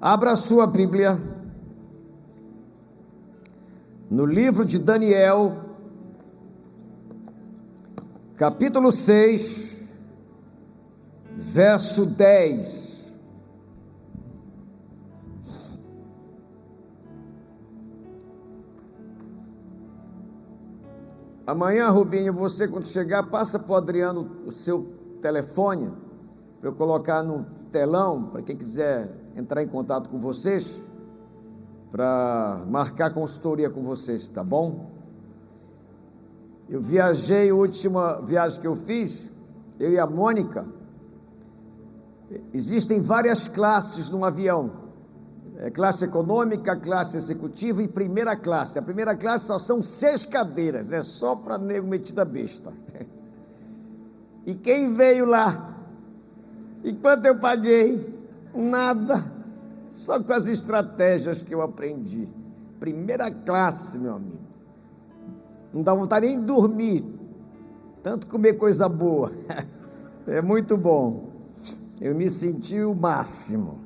Abra a sua Bíblia no livro de Daniel, capítulo 6, verso 10. Amanhã, Rubinho, você quando chegar, passa para o Adriano o seu telefone, para eu colocar no telão, para quem quiser entrar em contato com vocês, para marcar consultoria com vocês, tá bom? Eu viajei, a última viagem que eu fiz, eu e a Mônica, existem várias classes num avião, classe econômica, classe executiva e primeira classe. A primeira classe só são 6 cadeiras, é só para nego metida besta. E quem veio lá, enquanto eu paguei, nada, só com as estratégias que eu aprendi. Primeira classe, meu amigo, não dá vontade nem de dormir, tanto comer coisa boa, é muito bom, eu me senti o máximo,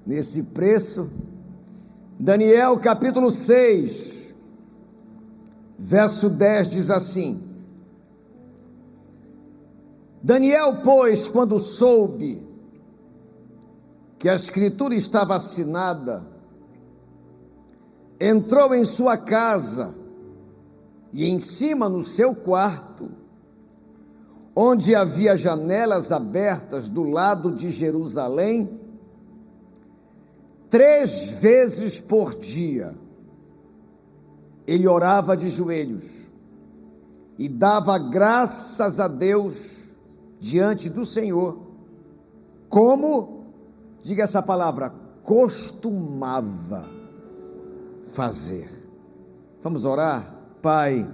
nesse preço. Daniel capítulo 6, verso 10 diz assim: Daniel, pois, quando soube que a escritura estava assinada, entrou em sua casa e em cima no seu quarto, onde havia janelas abertas do lado de Jerusalém, 3 vezes por dia, ele orava de joelhos e dava graças a Deus diante do Senhor, como, diga essa palavra, costumava fazer. Vamos orar? Pai,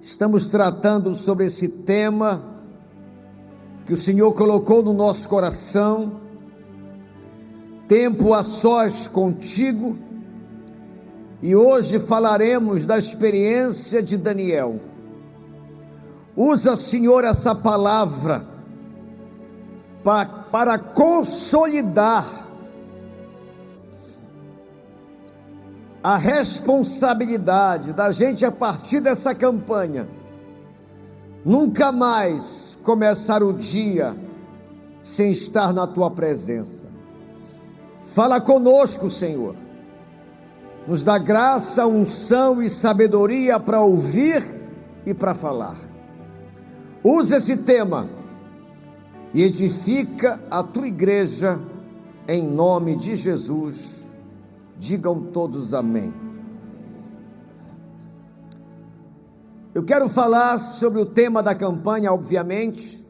estamos tratando sobre esse tema que o Senhor colocou no nosso coração, tempo a sós contigo, e hoje falaremos da experiência de Daniel. Usa, Senhor, essa palavra para consolidar a responsabilidade da gente, a partir dessa campanha, nunca mais começar o dia sem estar na Tua presença. Fala conosco, Senhor, nos dá graça, unção e sabedoria para ouvir e para falar. Usa esse tema e edifica a tua igreja, em nome de Jesus. Digam todos amém. Eu quero falar sobre o tema da campanha, obviamente,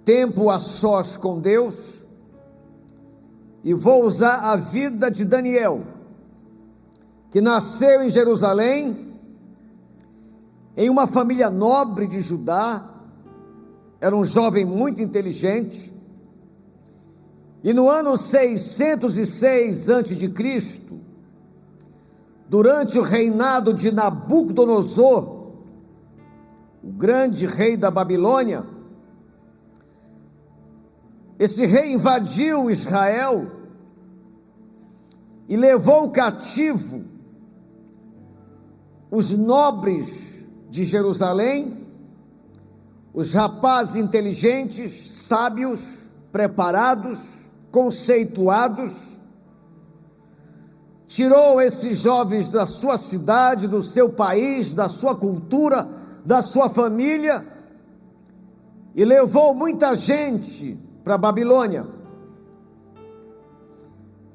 tempo a sós com Deus, e vou usar a vida de Daniel, que nasceu em Jerusalém, em uma família nobre de Judá. Era um jovem muito inteligente, e no ano 606 a.C., durante o reinado de Nabucodonosor, o grande rei da Babilônia, esse rei invadiu Israel e levou cativo os nobres de Jerusalém, os rapazes inteligentes, sábios, preparados, conceituados, tirou esses jovens da sua cidade, do seu país, da sua cultura, da sua família, e levou muita gente para a Babilônia.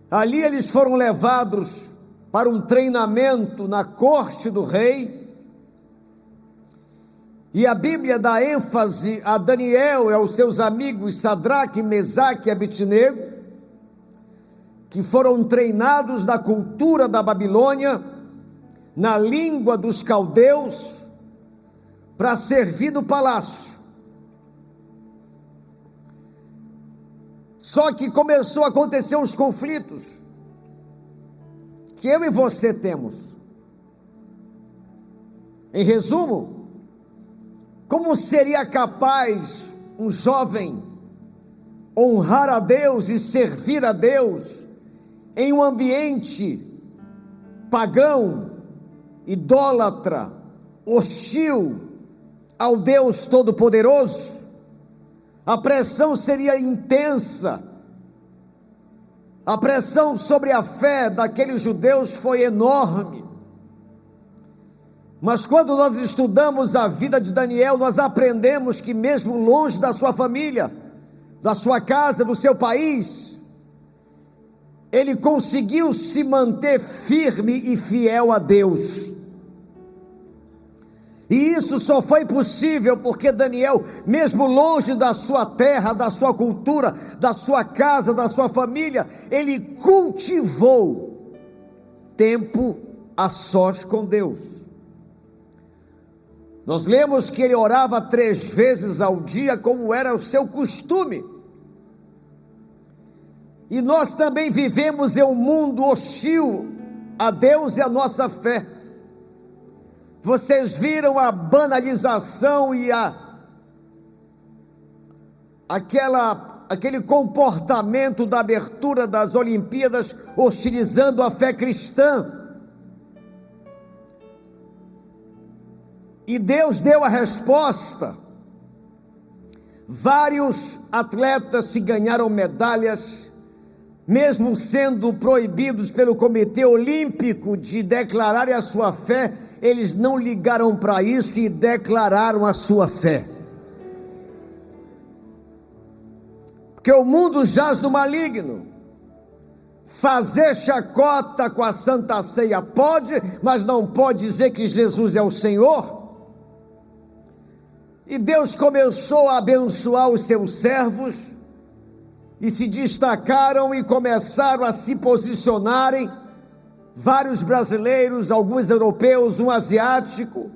Ali eles foram levados para um treinamento na corte do rei, e a Bíblia dá ênfase a Daniel e aos seus amigos Sadraque, Mesaque e Abednego, que foram treinados na cultura da Babilônia, na língua dos caldeus, para servir no palácio. Só que começou a acontecer uns conflitos, que eu e você temos. Em resumo, como seria capaz um jovem honrar a Deus e servir a Deus em um ambiente pagão, idólatra, hostil ao Deus Todo-Poderoso. A pressão seria intensa. A pressão sobre a fé daqueles judeus foi enorme. Mas quando nós estudamos a vida de Daniel, nós aprendemos que mesmo longe da sua família, da sua casa, do seu país, ele conseguiu se manter firme e fiel a Deus. E isso só foi possível porque Daniel, mesmo longe da sua terra, da sua cultura, da sua casa, da sua família, ele cultivou tempo a sós com Deus. Nós lemos que ele orava 3 vezes ao dia, como era o seu costume. E nós também vivemos em um mundo hostil a Deus e a nossa fé. Vocês viram a banalização e aquele comportamento da abertura das Olimpíadas hostilizando a fé cristã. E Deus deu a resposta. Vários atletas se ganharam medalhas, mesmo sendo proibidos pelo Comitê Olímpico de declararem a sua fé, eles não ligaram para isso e declararam a sua fé. Porque o mundo jaz no maligno. Fazer chacota com a Santa Ceia pode, mas não pode dizer que Jesus é o Senhor. E Deus começou a abençoar os seus servos, e se destacaram e começaram a se posicionarem, vários brasileiros, alguns europeus, um asiático,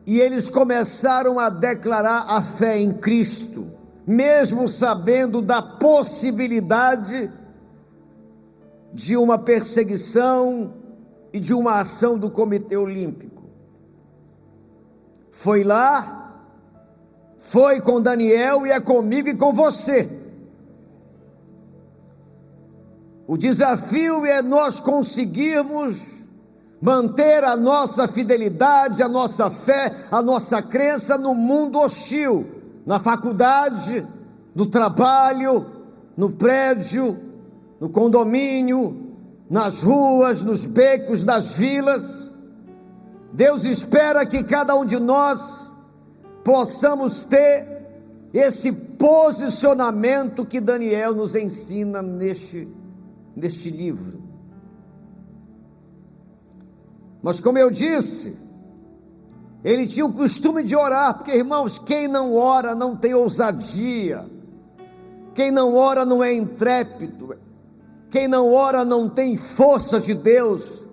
e eles começaram a declarar a fé em Cristo, mesmo sabendo da possibilidade de uma perseguição e de uma ação do Comitê Olímpico. Foi lá, foi com Daniel e é comigo e com você. O desafio é nós conseguirmos manter a nossa fidelidade, a nossa fé, a nossa crença no mundo hostil, na faculdade, no trabalho, no prédio, no condomínio, nas ruas, nos becos, nas vilas. Deus espera que cada um de nós possamos ter esse posicionamento que Daniel nos ensina neste livro. Mas como eu disse, ele tinha o costume de orar, porque irmãos, quem não ora não tem ousadia, quem não ora não é intrépido, quem não ora não tem força de Deus,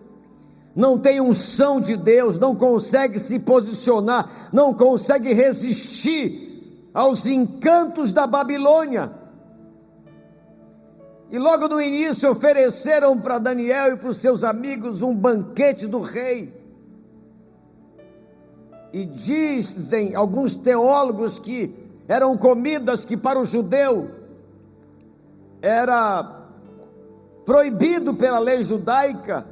não tem unção de Deus, não consegue se posicionar, não consegue resistir aos encantos da Babilônia. E logo no início ofereceram para Daniel e para os seus amigos um banquete do rei. E dizem alguns teólogos que eram comidas que para o judeu era proibido pela lei judaica.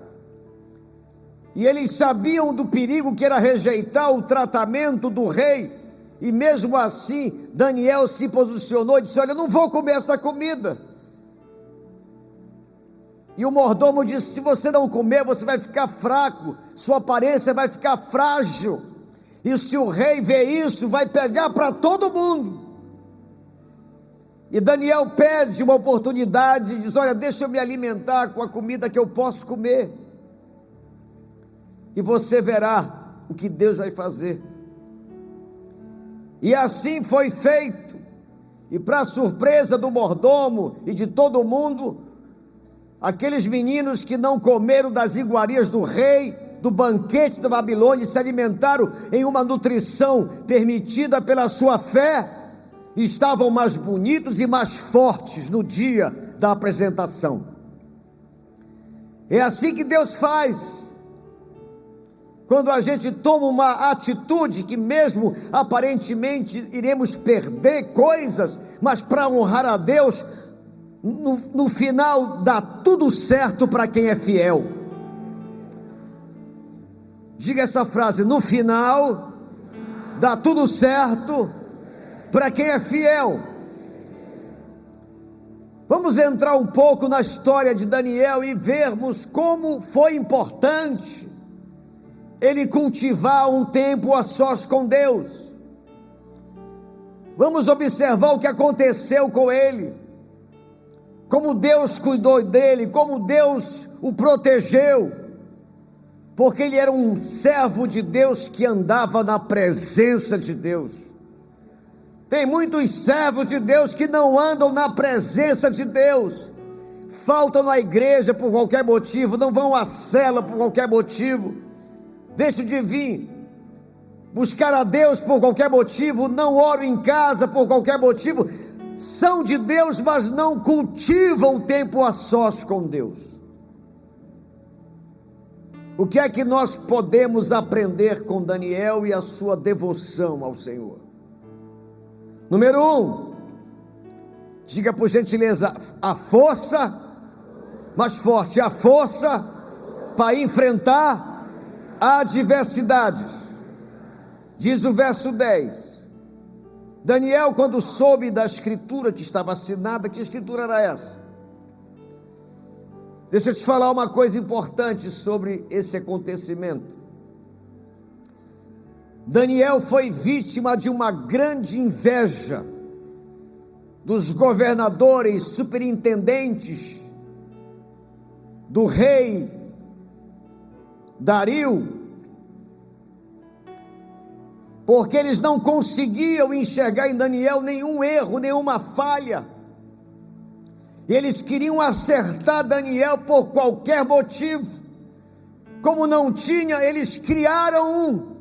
E eles sabiam do perigo que era rejeitar o tratamento do rei, e mesmo assim Daniel se posicionou e disse: olha, eu não vou comer essa comida. E o mordomo disse: se você não comer, você vai ficar fraco, sua aparência vai ficar frágil, e se o rei ver isso, vai pegar para todo mundo. E Daniel pede uma oportunidade e diz: olha, deixa eu me alimentar com a comida que eu posso comer, e você verá o que Deus vai fazer. E assim foi feito, e para surpresa do mordomo e de todo mundo, aqueles meninos que não comeram das iguarias do rei, do banquete da Babilônia, se alimentaram em uma nutrição permitida pela sua fé, estavam mais bonitos e mais fortes no dia da apresentação. É assim que Deus faz. quando a gente toma uma atitude que mesmo aparentemente iremos perder coisas, mas para honrar a Deus, no final dá tudo certo para quem é fiel. Diga essa frase: no final dá tudo certo para quem é fiel. Vamos entrar um pouco na história de Daniel e vermos como foi importante ele cultivar um tempo a sós com Deus. Vamos observar o que aconteceu com ele, como Deus cuidou dele, como Deus o protegeu, porque ele era um servo de Deus que andava na presença de Deus. Tem muitos servos de Deus que não andam na presença de Deus, faltam na igreja por qualquer motivo, não vão à cela por qualquer motivo, deixam de vir buscar a Deus por qualquer motivo, não oram em casa por qualquer motivo, são de Deus, mas não cultivam o tempo a sós com Deus. O que é que nós podemos aprender com Daniel e a sua devoção ao Senhor? Número 1, diga por gentileza, a força, mais forte, a força para enfrentar adversidades. Diz o verso 10, Daniel, quando soube da escritura que estava assinada, que escritura era essa? Deixa eu te falar uma coisa importante sobre esse acontecimento. Daniel foi vítima de uma grande inveja dos governadores, superintendentes, do rei Dario, porque eles não conseguiam enxergar em Daniel nenhum erro, nenhuma falha. Eles queriam acertar Daniel por qualquer motivo. Como não tinha, eles criaram um.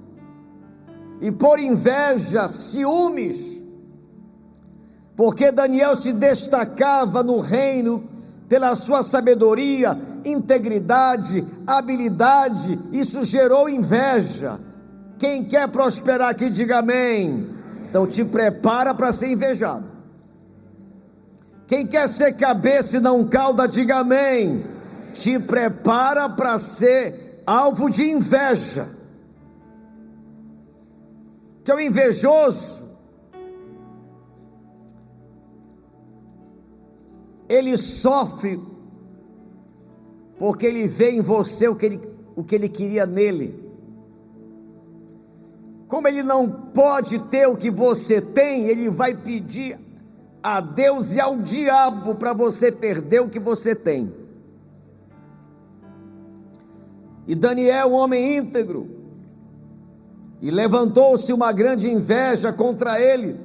E por inveja, ciúmes, porque Daniel se destacava no reino pela sua sabedoria, integridade, habilidade, isso gerou inveja. Quem quer prosperar aqui, diga amém. Então te prepara para ser invejado. Quem quer ser cabeça e não cauda, diga amém. Te prepara para ser alvo de inveja. Que é o invejoso, ele sofre porque ele vê em você o que ele queria nele. Como ele não pode ter o que você tem, ele vai pedir a Deus e ao diabo para você perder o que você tem. E Daniel, um homem íntegro, e levantou-se uma grande inveja contra ele,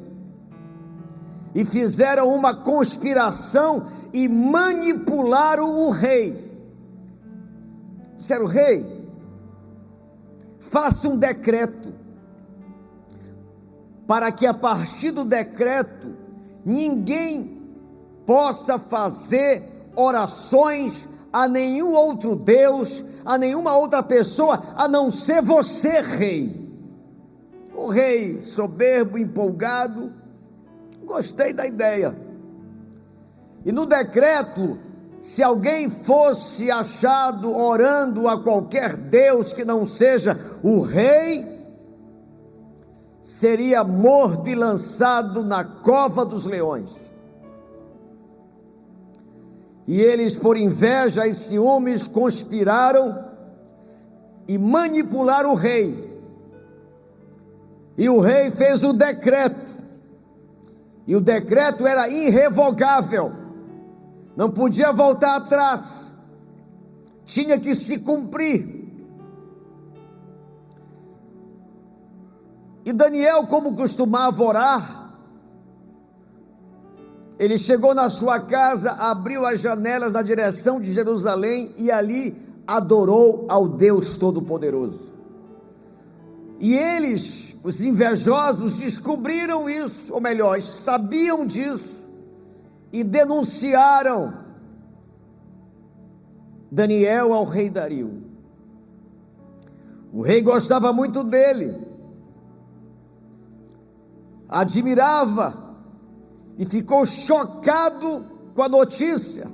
e fizeram uma conspiração e manipularam o rei. Disseram: rei, faça um decreto, para que a partir do decreto, ninguém possa fazer orações a nenhum outro Deus, a nenhuma outra pessoa, a não ser você, rei. O rei, soberbo, empolgado, gostei da ideia. E no decreto, se alguém fosse achado orando a qualquer Deus que não seja o rei, seria morto e lançado na cova dos leões. E eles, por inveja e ciúmes, conspiraram e manipularam o rei. E o rei fez o decreto, e o decreto era irrevogável, não podia voltar atrás, tinha que se cumprir. E Daniel, como costumava orar, ele chegou na sua casa, abriu as janelas na direção de Jerusalém e ali adorou ao Deus Todo-Poderoso. E eles, os invejosos, descobriram isso, ou melhor, sabiam disso, e denunciaram Daniel ao rei Dario. O rei gostava muito dele, admirava e ficou chocado com a notícia.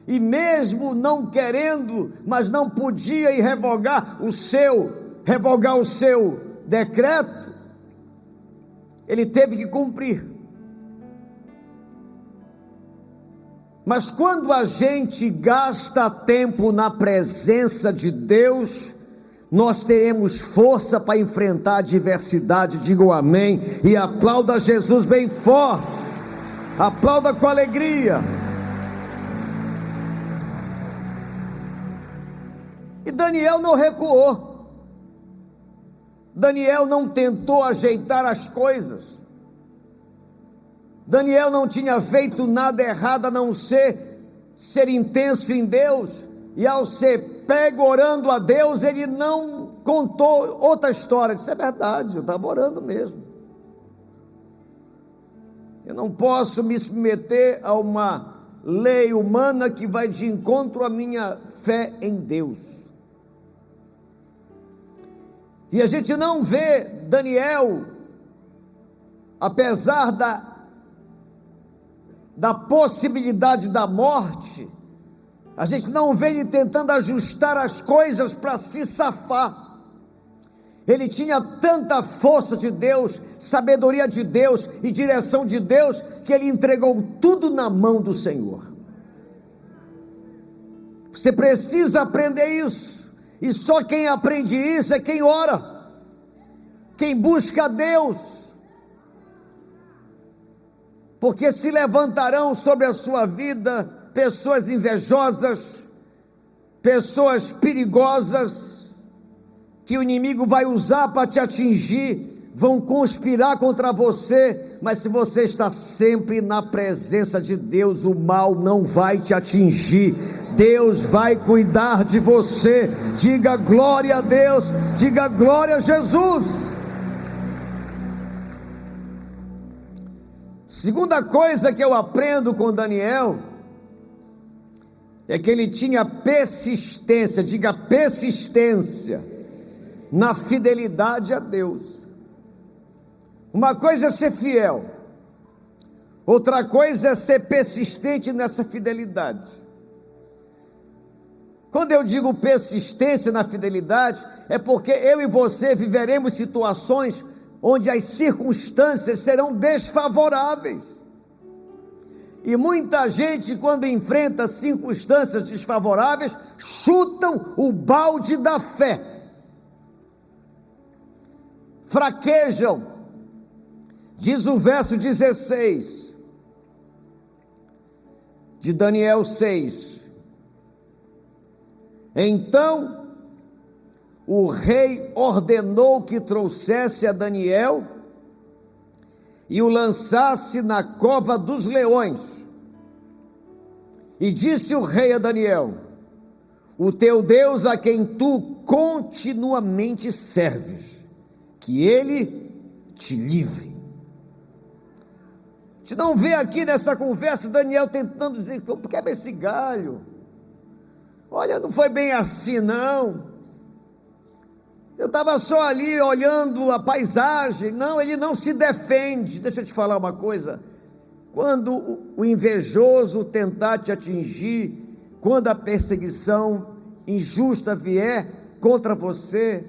E mesmo não querendo, mas não podia ir revogar o seu decreto, ele teve que cumprir. Mas quando a gente gasta tempo na presença de Deus, nós teremos força para enfrentar a adversidade. Digam amém e aplauda Jesus bem forte, aplauda com alegria. E Daniel não recuou, Daniel não tentou ajeitar as coisas, Daniel não tinha feito nada errado a não ser intenso em Deus, e ao ser pego orando a Deus, ele não contou outra história. Isso é verdade, eu estava orando mesmo. Eu não posso me submeter a uma lei humana que vai de encontro à minha fé em Deus. E a gente não vê Daniel, apesar da possibilidade da morte, a gente não vê ele tentando ajustar as coisas para se safar. Ele tinha tanta força de Deus, sabedoria de Deus e direção de Deus, que ele entregou tudo na mão do Senhor. Você precisa aprender isso, e só quem aprende isso é quem ora, quem busca a Deus, porque se levantarão sobre a sua vida pessoas invejosas, pessoas perigosas, que o inimigo vai usar para te atingir, vão conspirar contra você, mas se você está sempre na presença de Deus, o mal não vai te atingir, Deus vai cuidar de você. Diga glória a Deus, diga glória a Jesus. Segunda coisa que eu aprendo com Daniel, é que ele tinha persistência, diga persistência, na fidelidade a Deus. Uma coisa é ser fiel, outra coisa é ser persistente nessa fidelidade. Quando eu digo persistência na fidelidade, é porque eu e você viveremos situações onde as circunstâncias serão desfavoráveis. E muita gente, quando enfrenta circunstâncias desfavoráveis, chutam o balde da fé, fraquejam. Diz o verso 16 de Daniel 6: Então o rei ordenou que trouxesse a Daniel e o lançasse na cova dos leões. E disse o rei a Daniel: o teu Deus, a quem tu continuamente serves, que ele te livre. A gente não vê aqui nessa conversa Daniel tentando dizer: quebra esse galho, olha, não foi bem assim não, eu estava só ali olhando a paisagem. Não, ele não se defende. Deixa eu te falar uma coisa: quando o invejoso tentar te atingir, quando a perseguição injusta vier contra você,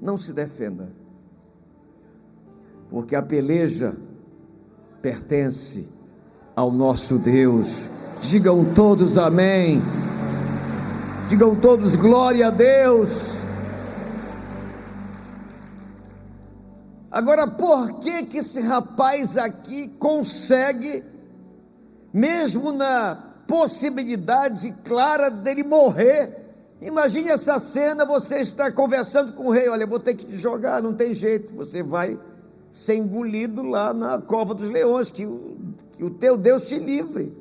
não se defenda, porque a peleja pertence ao nosso Deus. Digam todos amém, digam todos glória a Deus. Agora, por que esse rapaz aqui consegue, mesmo na possibilidade clara dele morrer? Imagine essa cena: você está conversando com o rei: olha, vou ter que te jogar, não tem jeito, você vai ser engolido lá na cova dos leões, que o teu Deus te livre.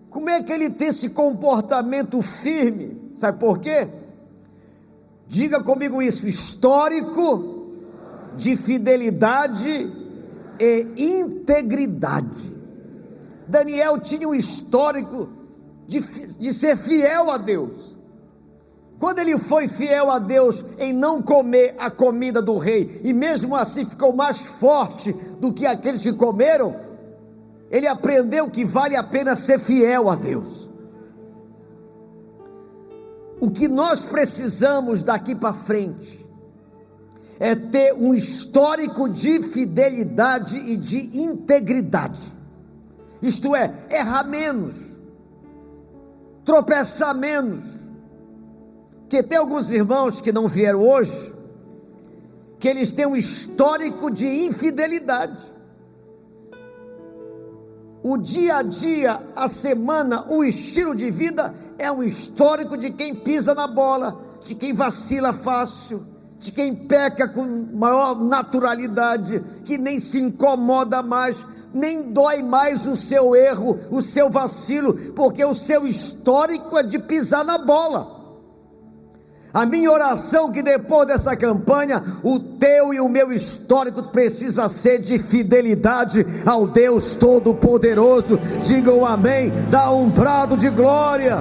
Como é que ele tem esse comportamento firme? Sabe por quê? Diga comigo isso: histórico de fidelidade e integridade. Daniel tinha um histórico de ser fiel a Deus, Quando ele foi fiel a Deus em não comer a comida do rei, e mesmo assim ficou mais forte do que aqueles que comeram, ele aprendeu que vale a pena ser fiel a Deus. O que nós precisamos daqui para frente é ter um histórico de fidelidade e de integridade. Isto é, errar menos, tropeçar menos. Porque tem alguns irmãos que não vieram hoje, que eles têm um histórico de infidelidade. O dia a dia, a semana, o estilo de vida é um histórico de quem pisa na bola, de quem vacila fácil, de quem peca com maior naturalidade, que nem se incomoda mais, nem dói mais o seu erro, o seu vacilo, porque o seu histórico é de pisar na bola. A minha oração é que depois dessa campanha, o teu e o meu histórico precisa ser de fidelidade ao Deus Todo-Poderoso. Digam amém, dá um brado de glória.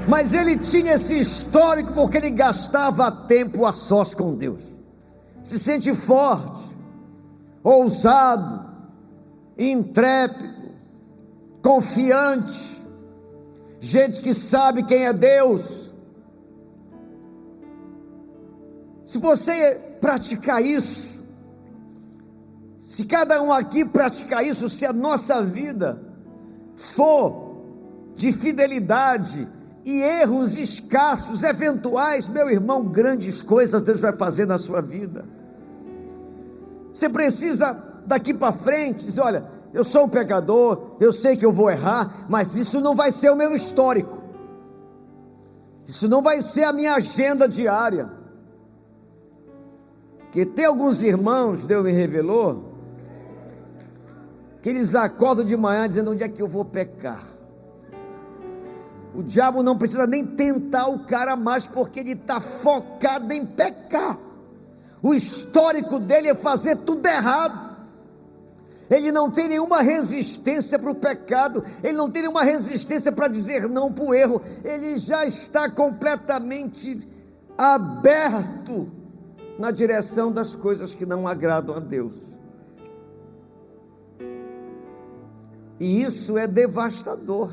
Mas ele tinha esse histórico porque ele gastava tempo a sós com Deus. Se sente forte, ousado, intrépido, confiante, gente que sabe quem é Deus. Se você praticar isso, se cada um aqui praticar isso, se a nossa vida for de fidelidade e erros escassos, eventuais, meu irmão, grandes coisas Deus vai fazer na sua vida. Você precisa daqui para frente dizer: olha, eu sou um pecador, eu sei que eu vou errar, mas isso não vai ser o meu histórico, isso não vai ser a minha agenda diária. Porque tem alguns irmãos, Deus me revelou, que eles acordam de manhã dizendo: onde é que eu vou pecar? O diabo não precisa nem tentar o cara mais, porque ele está focado em pecar. O histórico dele é fazer tudo errado. Ele não tem nenhuma resistência para o pecado, ele não tem nenhuma resistência para dizer não para o erro, ele já está completamente aberto na direção das coisas que não agradam a Deus. E isso é devastador.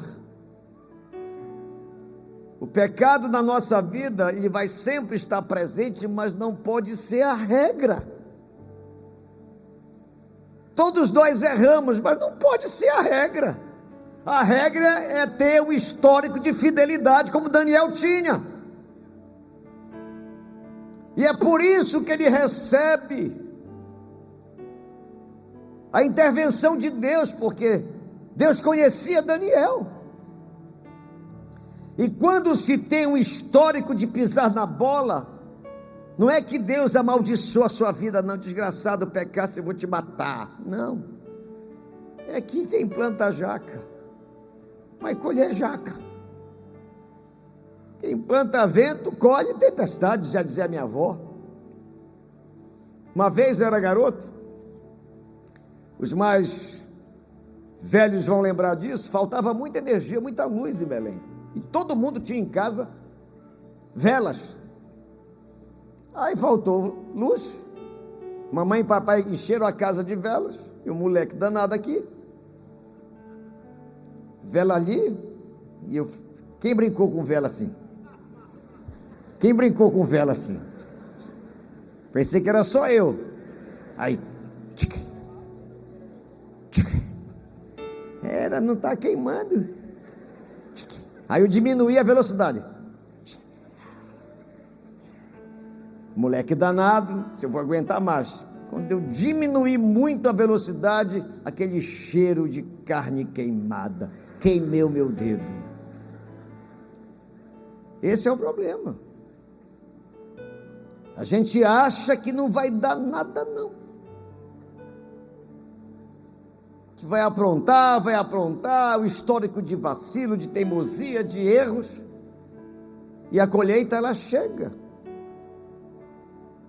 O pecado na nossa vida, ele vai sempre estar presente, mas não pode ser a regra. Todos nós erramos, mas não pode ser a regra. A regra é ter um histórico de fidelidade, como Daniel tinha. E é por isso que ele recebe a intervenção de Deus, porque Deus conhecia Daniel. E quando se tem um histórico de pisar na bola, não é que Deus amaldiçoa a sua vida, não, desgraçado, pecasse eu vou te matar, não, é que quem planta jaca, vai colher jaca, quem planta vento, colhe tempestade, já dizia a minha avó. Uma vez eu era garoto, os mais velhos vão lembrar disso, faltava muita energia, muita luz em Belém, e todo mundo tinha em casa velas. Aí faltou luz, mamãe e papai encheram a casa de velas, e o moleque danado aqui, vela ali, e eu, quem brincou com vela assim? Quem brincou com vela assim? Pensei que era só eu. Aí, era, não está queimando. Aí eu diminuí a velocidade. Moleque danado, se eu vou aguentar mais. Quando eu diminuí muito a velocidade, aquele cheiro de carne queimada, queimei o meu dedo. Esse é o problema. A gente acha que não vai dar nada não, que vai aprontar, o histórico de vacilo, de teimosia, de erros, e a colheita ela chega.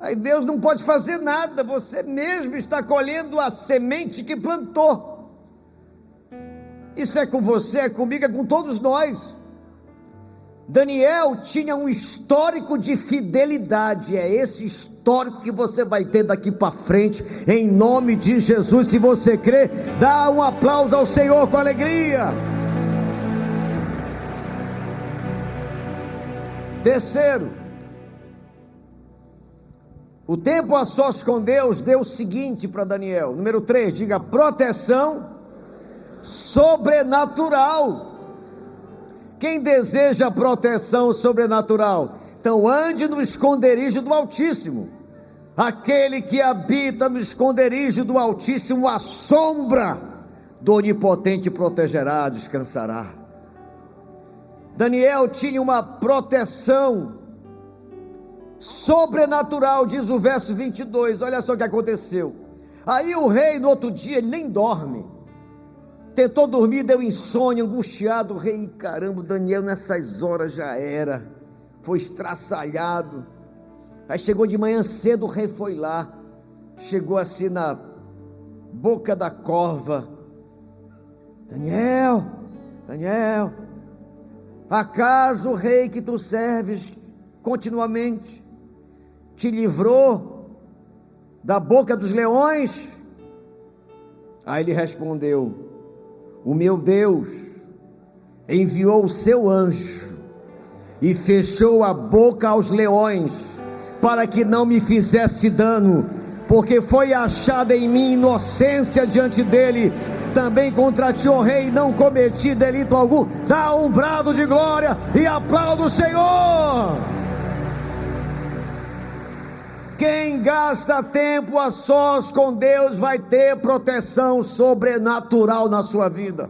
Aí Deus não pode fazer nada, você mesmo está colhendo a semente que plantou. Isso é com você, é comigo, é com todos nós. Daniel tinha um histórico de fidelidade. É esse histórico que você vai ter daqui para frente, em nome de Jesus. Se você crê, dá um aplauso ao Senhor com alegria. Terceiro, o tempo a sós com Deus deu o seguinte para Daniel. Número 3, diga: proteção sobrenatural. Quem deseja proteção sobrenatural? Então ande no esconderijo do Altíssimo. Aquele que habita no esconderijo do Altíssimo, a sombra do Onipotente protegerá, descansará. Daniel tinha uma proteção sobrenatural, diz o verso 22, olha só o que aconteceu. Aí o rei, no outro dia, ele nem dorme, tentou dormir, deu insônia, angustiado. O rei, caramba, Daniel nessas horas já era, foi estraçalhado. Aí chegou de manhã cedo, o rei foi lá, chegou assim na boca da cova. Daniel, acaso o rei que tu serves continuamente te livrou da boca dos leões? Aí ele respondeu: o meu Deus enviou o seu anjo e fechou a boca aos leões, para que não me fizesse dano, porque foi achada em mim inocência diante dele. Também contra ti, ó rei, não cometi delito algum. Dá um brado de glória e aplauda o Senhor. Quem gasta tempo a sós com Deus vai ter proteção sobrenatural na sua vida.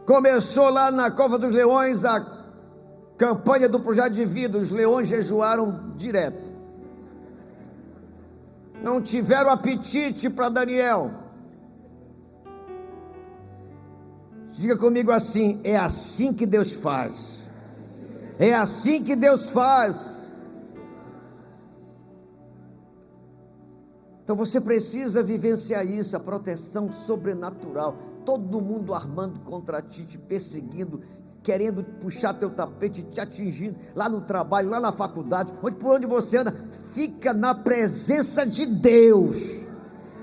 Começou lá na Cova dos Leões a campanha do projeto de vida. Os leões jejuaram direto, não tiveram apetite para Daniel. Diga comigo assim: é assim que Deus faz. É assim que Deus faz. Então você precisa vivenciar isso, a proteção sobrenatural. Todo mundo armando contra ti, te perseguindo, querendo puxar teu tapete, te atingindo, lá no trabalho, lá na faculdade, por onde você anda. Fica na presença de Deus,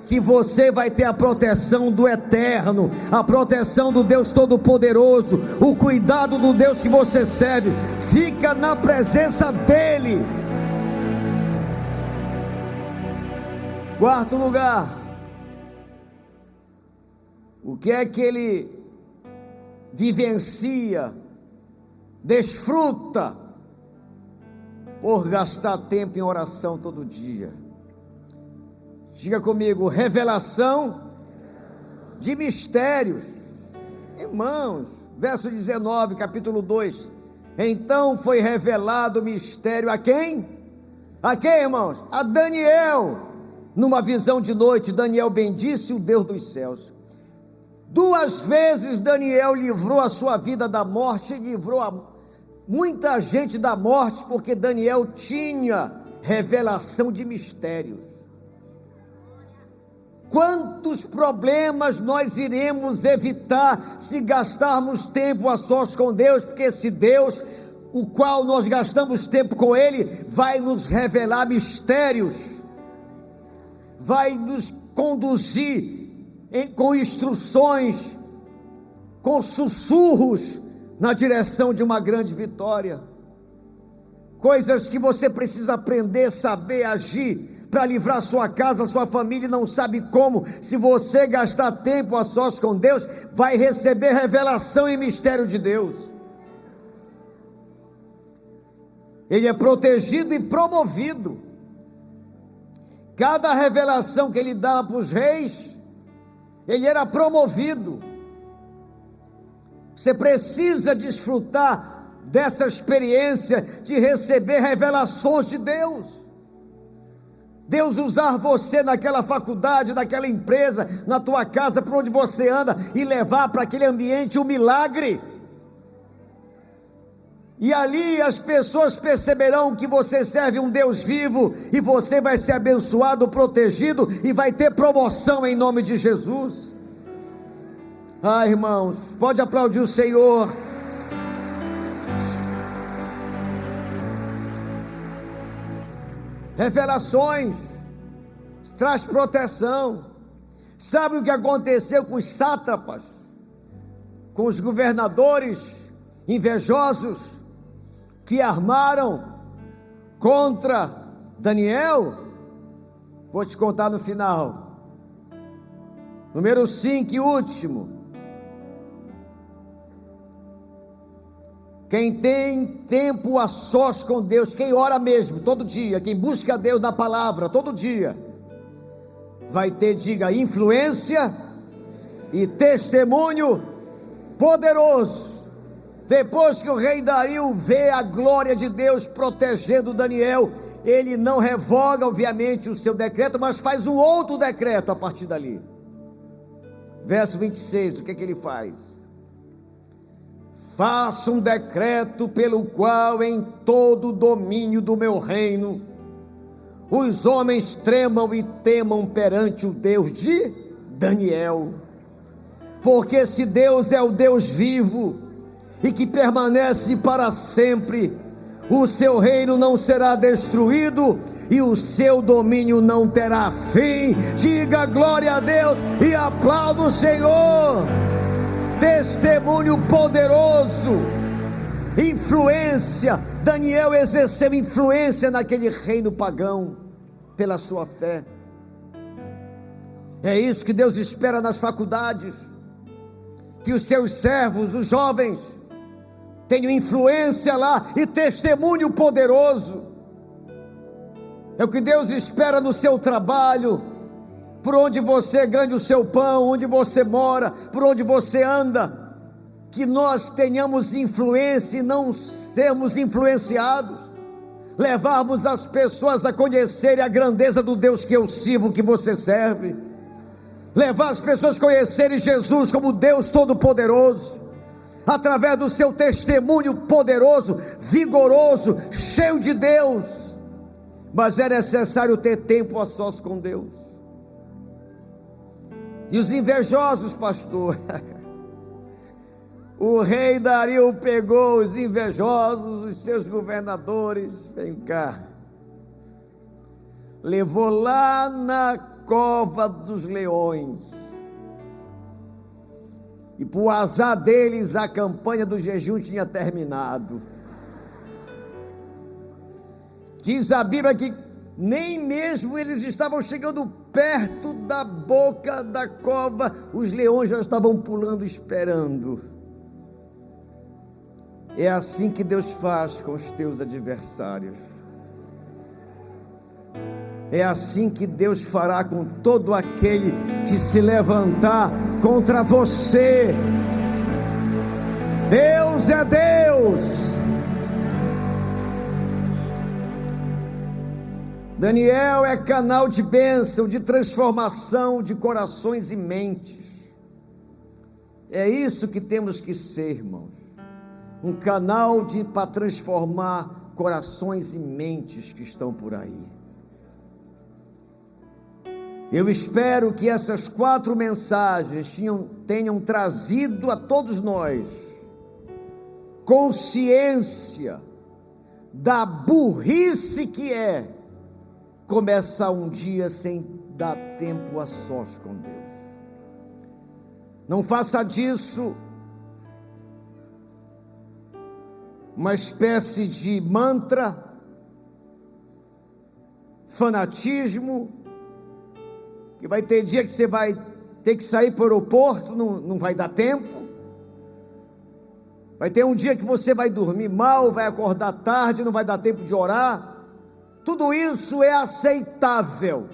que você vai ter a proteção do Eterno, a proteção do Deus Todo-Poderoso, o cuidado do Deus que você serve. Fica na presença dEle. Quarto lugar, o que é que ele vivencia, desfruta, por gastar tempo em oração todo dia? Diga comigo: revelação de mistérios. Irmãos, verso 19, capítulo 2. Então foi revelado o mistério a quem? A quem, irmãos? A Daniel. Numa visão de noite, Daniel bendisse o Deus dos céus. 2 vezes Daniel livrou a sua vida da morte, e livrou muita gente da morte, porque Daniel tinha revelação de mistérios. Quantos problemas nós iremos evitar se gastarmos tempo a sós com Deus? Porque esse Deus, o qual nós gastamos tempo com Ele, vai nos revelar mistérios, vai nos conduzir com instruções, com sussurros, na direção de uma grande vitória. Coisas que você precisa aprender, saber agir, para livrar sua casa, sua família, e não sabe como. Se você gastar tempo a sós com Deus, vai receber revelação e mistério de Deus. Ele é protegido e promovido. Cada revelação que ele dava para os reis, ele era promovido. Você precisa desfrutar dessa experiência de receber revelações de Deus. Deus usar você naquela faculdade, naquela empresa, na tua casa, por onde você anda, e levar para aquele ambiente um milagre. E ali as pessoas perceberão que você serve um Deus vivo, e você vai ser abençoado, protegido, e vai ter promoção em nome de Jesus. Ah, irmãos, pode aplaudir o Senhor. Revelações traz proteção. Sabe o que aconteceu com os sátrapas, com os governadores invejosos que armaram contra Daniel? Vou te contar no final. Número 5 e último. Quem tem tempo a sós com Deus, quem ora mesmo todo dia, quem busca Deus na palavra todo dia, vai ter, diga, influência e testemunho poderoso. Depois que o rei Dario vê a glória de Deus protegendo Daniel, ele não revoga obviamente o seu decreto, mas faz um outro decreto a partir dali. Verso 26, o que ele faz? Faça um decreto pelo qual em todo o domínio do meu reino os homens tremam e temam perante o Deus de Daniel, porque se Deus é o Deus vivo e que permanece para sempre, o seu reino não será destruído e o seu domínio não terá fim. Diga glória a Deus e aplauda o Senhor. Testemunho poderoso, influência. Daniel exerceu influência naquele reino pagão pela sua fé. É isso que Deus espera nas faculdades, que os seus servos, os jovens, tenham influência lá e testemunho poderoso. É o que Deus espera no seu trabalho, por onde você ganha o seu pão, onde você mora, por onde você anda, que nós tenhamos influência e não sermos influenciados, levarmos as pessoas a conhecerem a grandeza do Deus que eu sirvo, que você serve, levar as pessoas a conhecerem Jesus como Deus Todo-Poderoso, através do seu testemunho poderoso, vigoroso, cheio de Deus. Mas é necessário ter tempo a sós com Deus. E os invejosos, pastor, o rei Dario pegou os invejosos, os seus governadores, vem cá, levou lá na cova dos leões, e por azar deles a campanha do jejum tinha terminado. Diz a Bíblia que nem mesmo eles estavam chegando perto da boca da cova, os leões já estavam pulando, esperando. É assim que Deus faz com os teus adversários. É assim que Deus fará com todo aquele que se levantar contra você. Deus é Deus. Daniel é canal de bênção, de transformação de corações e mentes. É isso que temos que ser, irmãos. Um canal para transformar corações e mentes que estão por aí. Eu espero que essas 4 mensagens tenham trazido a todos nós consciência da burrice que é começar um dia sem dar tempo a sós com Deus. Não faça disso uma espécie de mantra, fanatismo, que vai ter dia que você vai ter que sair para o aeroporto, não vai dar tempo. Vai ter um dia que você vai dormir mal, vai acordar tarde, não vai dar tempo de orar. Tudo isso é aceitável,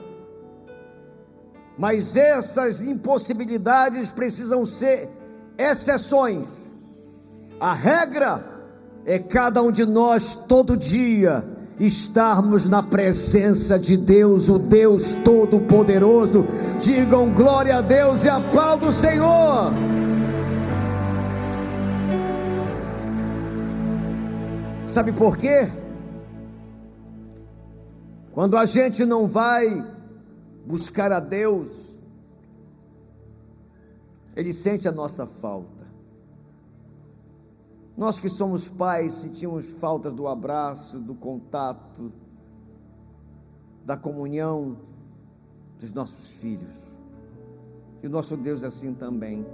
mas essas impossibilidades precisam ser exceções. A regra é cada um de nós todo dia estarmos na presença de Deus, o Deus Todo-Poderoso. Digam glória a Deus e aplaudam o Senhor. Sabe por quê? Quando a gente não vai buscar a Deus, Ele sente a nossa falta. Nós que somos pais sentimos falta do abraço, do contato, da comunhão dos nossos filhos. E o nosso Deus é assim também.